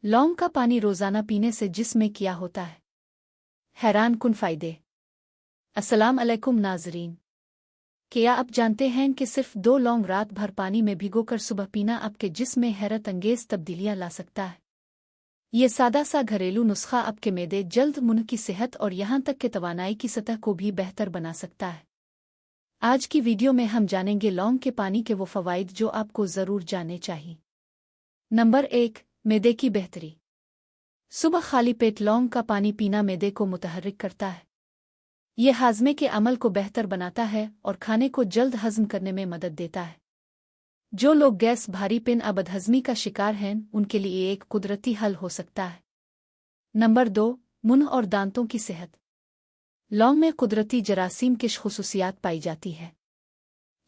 लौंग का पानी रोज़ाना पीने से जिस्म में क्या होता है? हैरान कुन फ़ायदे। अस्सलाम अलैकुम नाज़रीन। क्या आप जानते हैं कि सिर्फ 2 लौंग रात भर पानी में भिगोकर सुबह पीना आपके जिस्म में हैरत अंगेज़ तब्दीलियां ला सकता है? ये सादा सा घरेलू नुस्खा आपके मैदे, जल्द, मुंह की सेहत और यहाँ तक कि तवानाई की सतह को भी बेहतर बना सकता है। आज की वीडियो में हम जानेंगे लौंग के पानी के वो फ़वाइद जो आपको ज़रूर जानने चाहिए। नंबर 1, मैदे की बेहतरी। सुबह खाली पेट लौंग का पानी पीना मैदे को मुतहर्रिक करता है। ये हाजमे के अमल को बेहतर बनाता है और खाने को जल्द हज़म करने में मदद देता है। जो लोग गैस, भारीपन या बदहज़मी का शिकार हैं, उनके लिए एक कुदरती हल हो सकता है। नंबर 2, मुंह और दांतों की सेहत। लौंग में कुदरती जरासीम की खुसूसियात पाई जाती है।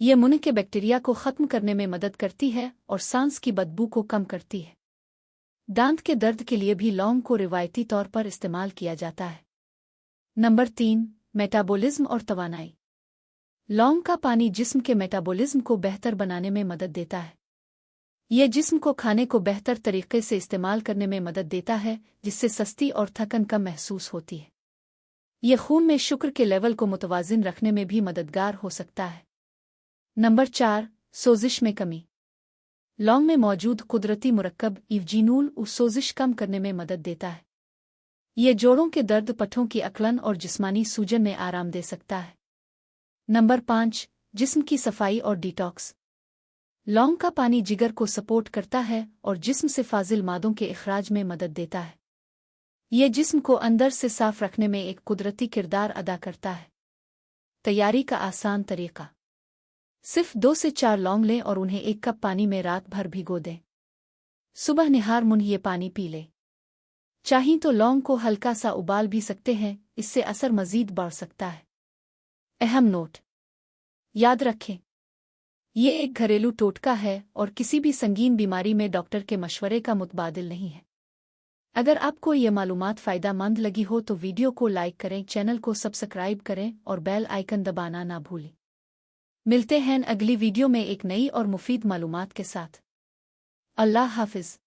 ये मुंह के बैक्टीरिया को ख़त्म करने में मदद करती है और सांस की बदबू को कम करती है। दांत के दर्द के लिए भी लौंग को रिवायती तौर पर इस्तेमाल किया जाता है। नंबर 3, मेटाबॉलिज्म और तवानाई। लौंग का पानी जिस्म के मेटाबॉलिज्म को बेहतर बनाने में मदद देता है। यह जिस्म को खाने को बेहतर तरीके से इस्तेमाल करने में मदद देता है, जिससे सस्ती और थकन कम महसूस होती है। यह खून में शुक्र के लेवल को मुतवाज़िन रखने में भी मददगार हो सकता है। नंबर 4, सोजिश में कमी। लौंग में मौजूद कुदरती मुरक्कब इवजीनूल सोजिश कम करने में मदद देता है। यह जोड़ों के दर्द, पट्ठों की अकड़न और जिस्मानी सूजन में आराम दे सकता है। नंबर 5, जिस्म की सफाई और डिटॉक्स। लौंग का पानी जिगर को सपोर्ट करता है और जिस्म से फाजिल मादों के इखराज में मदद देता है। यह जिस्म को अंदर से साफ रखने में एक कुदरती किरदार अदा करता है। तैयारी का आसान तरीका। सिर्फ 2 से 4 लौंग लें और उन्हें 1 कप पानी में रात भर भिगो दें। सुबह निहार मुंह ये पानी पी लें। चाहें तो लौंग को हल्का सा उबाल भी सकते हैं, इससे असर मजीद बढ़ सकता है। अहम नोट: याद रखें, ये एक घरेलू टोटका है और किसी भी संगीन बीमारी में डॉक्टर के मशवरे का मुतबादिल नहीं है। अगर आपको ये मालूमात फ़ायदेमंद लगी हो तो वीडियो को लाइक करें, चैनल को सब्सक्राइब करें और बेल आइकन दबाना ना भूलें। मिलते हैं अगली वीडियो में एक नई और मुफीद मालूमात के साथ। अल्लाह हाफ़िज़।